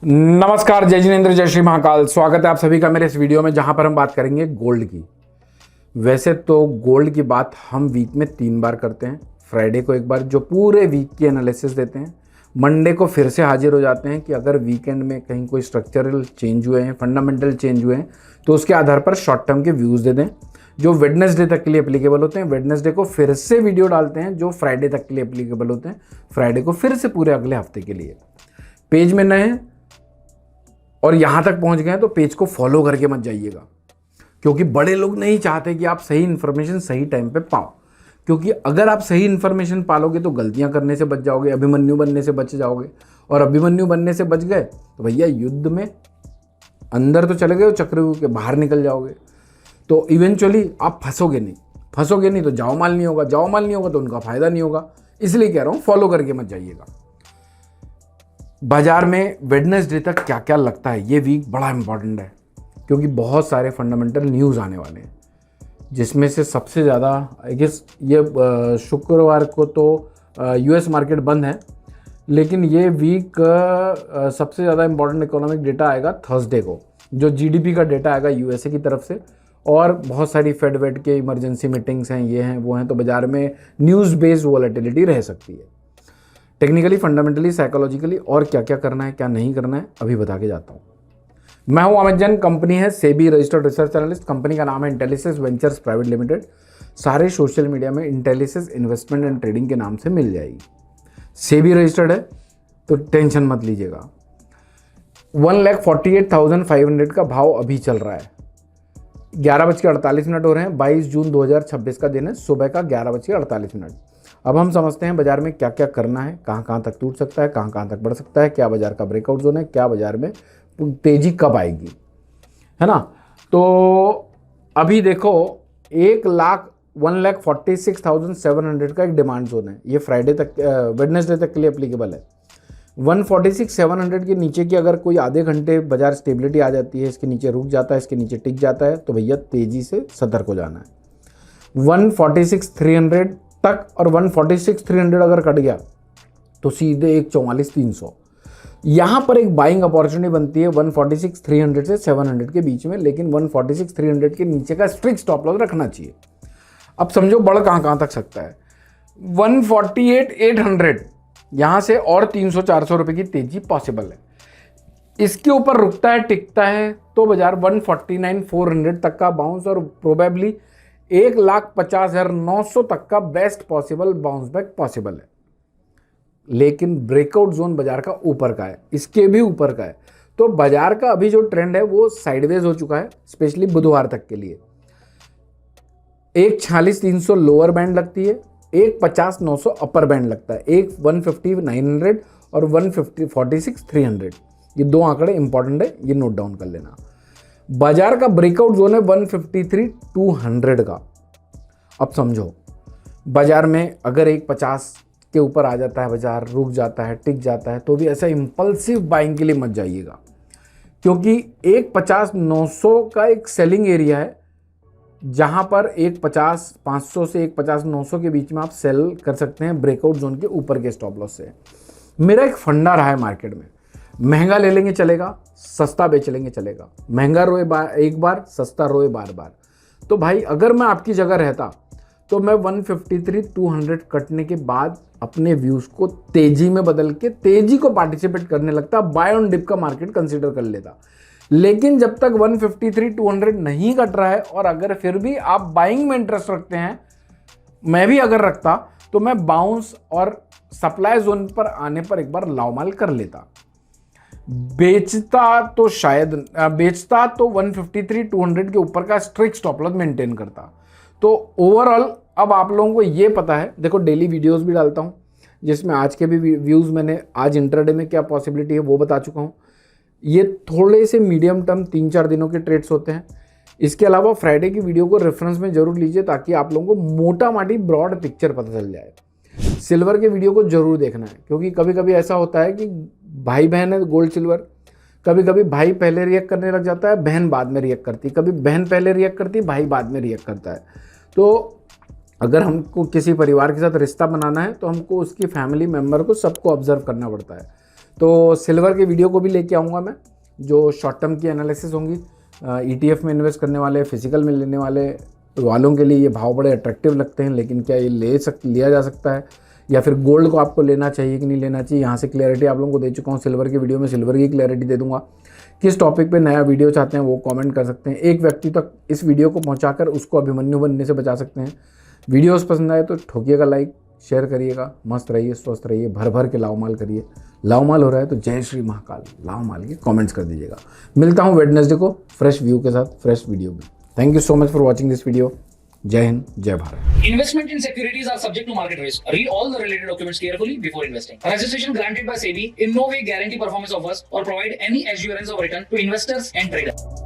नमस्कार, जय जिनेंद्र, जय श्री महाकाल। स्वागत है आप सभी का मेरे इस वीडियो में, जहां पर हम बात करेंगे गोल्ड की। वैसे तो गोल्ड की बात हम वीक में 3 बार करते हैं। फ्राइडे को एक बार जो पूरे वीक की एनालिसिस देते हैं, मंडे को फिर से हाजिर हो जाते हैं कि अगर वीकेंड में कहीं कोई स्ट्रक्चरल चेंज हुए हैं, फंडामेंटल चेंज हुए हैं, तो उसके आधार पर शॉर्ट टर्म के व्यूज़ दे दें जो वेडनेसडे तक के लिए एप्लीकेबल होते हैं। वेडनेसडे को फिर से वीडियो डालते हैं जो फ्राइडे तक के लिए एप्लीकेबल होते हैं, फ्राइडे को फिर से पूरे अगले हफ्ते के लिए। पेज में नए हैं और यहाँ तक पहुँच गए हैं तो पेज को फॉलो करके मत जाइएगा, क्योंकि बड़े लोग नहीं चाहते कि आप सही इन्फॉर्मेशन सही टाइम पे पाओ। क्योंकि अगर आप सही इन्फॉर्मेशन पालोगे तो गलतियाँ करने से बच जाओगे, अभिमन्यु बनने से बच जाओगे। और अभिमन्यु बनने से बच गए तो भैया युद्ध में अंदर तो चले गए, चक्रव्यूह के बाहर निकल जाओगे, तो इवेंचुअली आप फंसोगे नहीं तो जाओ माल नहीं होगा तो उनका फायदा नहीं होगा। इसलिए कह रहा हूँ फॉलो करके मत जाइएगा। बाजार में वेडनेसडे तक क्या क्या लगता है, ये वीक बड़ा इंपॉर्टेंट है, क्योंकि बहुत सारे फंडामेंटल न्यूज़ आने वाले हैं, जिसमें से सबसे ज़्यादा आई गेस ये शुक्रवार को तो यूएस मार्केट बंद है, लेकिन ये वीक सबसे ज़्यादा इंपॉर्टेंट इकोनॉमिक डेटा आएगा थर्सडे को, जो जीडीपी का डेटा आएगा यूएसए की तरफ से। और बहुत सारी फेड वेड के इमरजेंसी मीटिंग्स हैं, ये हैं वो हैं, तो बाजार में न्यूज़ बेस्ड वॉलेटिलिटी रह सकती है। टेक्निकली, फंडामेंटली, साइकोलॉजिकली और क्या क्या करना है क्या नहीं करना है अभी बता के जाता हूँ। मैं हूँ अमित जैन, कंपनी है SEBI registered research analyst, company का नाम है इंटेलिसिस वेंचर्स प्राइवेट लिमिटेड। सारे सोशल मीडिया में इंटेलिसिस इन्वेस्टमेंट एंड ट्रेडिंग के नाम से मिल जाएगी। सेबी रजिस्टर्ड है तो टेंशन मत लीजिएगा। 1,48,500 का भाव अभी चल रहा है। 11:48 हो रहे हैं। 22 जून 2026 का दिन है, सुबह का 11:48। अब हम समझते हैं बाजार में क्या क्या करना है, कहाँ कहाँ तक टूट सकता है, कहाँ कहाँ तक बढ़ सकता है, क्या बाजार का ब्रेकआउट जोन है, क्या बाजार में तेजी कब आएगी, है ना। तो अभी देखो 1,46,700 का एक डिमांड जोन है, ये फ्राइडे तक वेडनेसडे तक के लिए एप्लीकेबल है। 146,700 के नीचे की अगर कोई आधे घंटे बाजार स्टेबिलिटी आ जाती है, इसके नीचे रुक जाता है, इसके नीचे टिक जाता है, तो भैया तेजी से सतर्क हो जाना है। 146,300 तक और 146,300 अगर कट गया तो सीधे 1,44,300 यहाँ पर एक बाइंग अपॉर्चुनिटी बनती है 146,300 से 700 के बीच में, लेकिन 146,300 के नीचे का स्ट्रिक्ट स्टॉप लॉस रखना चाहिए। अब समझो बढ़ कहाँ तक सकता है। 148,800 यहाँ से और 300-400 रुपये की तेजी पॉसिबल है। इसके ऊपर रुकता है, टिकता है तो बाजार 149,400 तक का बाउंस और प्रोबेबली 1,50,900 तक का best possible bounce back possible है। लेकिन ब्रेकआउट जोन बाजार का ऊपर का है, इसके भी ऊपर का है। तो बाजार का अभी जो ट्रेंड है वो साइडवेज हो चुका है, स्पेशली बुधवार तक के लिए। 1,46,300 लोअर बैंड लगती है, 1,50,900 अपर बैंड लगता है, 1,50,900 और 1,46,300। ये दो आंकड़े इंपॉर्टेंट है, ये नोट डाउन कर लेना। बाजार का ब्रेकआउट जोन है 153,200 का। अब समझो बाजार में अगर 150 के ऊपर आ जाता है, बाजार रुक जाता है, टिक जाता है, तो भी ऐसा इंपल्सिव बाइंग के लिए मत जाइएगा, क्योंकि 150,900 का एक सेलिंग एरिया है, जहां पर 150,500 से 150,900 के बीच में आप सेल कर सकते हैं ब्रेकआउट जोन के ऊपर के स्टॉप लॉस से। मेरा एक फंडा रहा है मार्केट में, महंगा ले लेंगे चलेगा, सस्ता बेच लेंगे चलेगा। महंगा रोए एक बार, सस्ता रोए बार बार। तो भाई अगर मैं आपकी जगह रहता तो मैं 153,200 कटने के बाद अपने व्यूज को तेजी में बदल के तेजी को पार्टिसिपेट करने लगता, बाय ऑन डिप का मार्केट कंसीडर कर लेता। लेकिन जब तक 153,200 नहीं कट रहा है और अगर फिर भी आप बाइंग में इंटरेस्ट रखते हैं, मैं भी अगर रखता, तो मैं बाउंस और सप्लाई जोन पर आने पर एक बार लावमाल कर लेता। बेचता तो 153,200 के ऊपर का स्ट्रिक्ट स्टॉप लॉस मेंटेन करता। तो ओवरऑल अब आप लोगों को ये पता है, देखो डेली वीडियोस भी डालता हूँ, जिसमें आज के भी व्यूज़ मैंने आज इंट्राडे में क्या पॉसिबिलिटी है वो बता चुका हूँ। ये थोड़े से मीडियम टर्म 3-4 दिनों के ट्रेड्स होते हैं। इसके अलावा फ्राइडे की वीडियो को रेफरेंस में जरूर लीजिए, ताकि आप लोगों को मोटा माटी ब्रॉड पिक्चर पता चल जाए। सिल्वर के वीडियो को जरूर देखना है, क्योंकि कभी कभी ऐसा होता है कि भाई बहन है गोल्ड सिल्वर, कभी कभी भाई पहले रिएक्ट करने लग जाता है, बहन बाद में रिएक्ट करती, कभी बहन पहले रिएक्ट करती, भाई बाद में रिएक्ट करता है। तो अगर हमको किसी परिवार के साथ रिश्ता बनाना है तो हमको उसकी फैमिली मेम्बर को सबको ऑब्जर्व करना पड़ता है। तो सिल्वर की वीडियो को भी लेके आऊँगा मैं, जो शॉर्ट टर्म की एनालिसिस होंगी। ETF में इन्वेस्ट करने वाले, फिजिकल में लेने वालों के लिए ये भाव बड़े अट्रैक्टिव लगते हैं, लेकिन क्या ये लिया जा सकता है, या फिर गोल्ड को आपको लेना चाहिए कि नहीं लेना चाहिए, यहाँ से क्लैरिटी आप लोगों को दे चुका हूँ। सिल्वर की वीडियो में सिल्वर की क्लैरिटी दे दूंगा। किस टॉपिक पे नया वीडियो चाहते हैं वो कमेंट कर सकते हैं। एक व्यक्ति तक इस वीडियो को पहुंचाकर उसको अभिमन्यु बनने से बचा सकते हैं। वीडियोस पसंद आए तो ठोकिएगा लाइक, शेयर करिएगा। मस्त रहिए, स्वस्थ रहिए, भर भर के लाव माल करिए। लाव माल हो रहा है तो जय श्री महाकाल लाव माल के कमेंट्स कर दीजिएगा। मिलता हूँ वेडनेसडे को फ्रेश व्यू के साथ, फ्रेश वीडियो में। Thank you so much for watching this video. जय हिंद, जय Bharat. Investment in securities are subject to market risk. Read all the related documents carefully before investing. Registration granted by SEBI in no way guarantee performance of us or provide any assurance of return to investors and traders.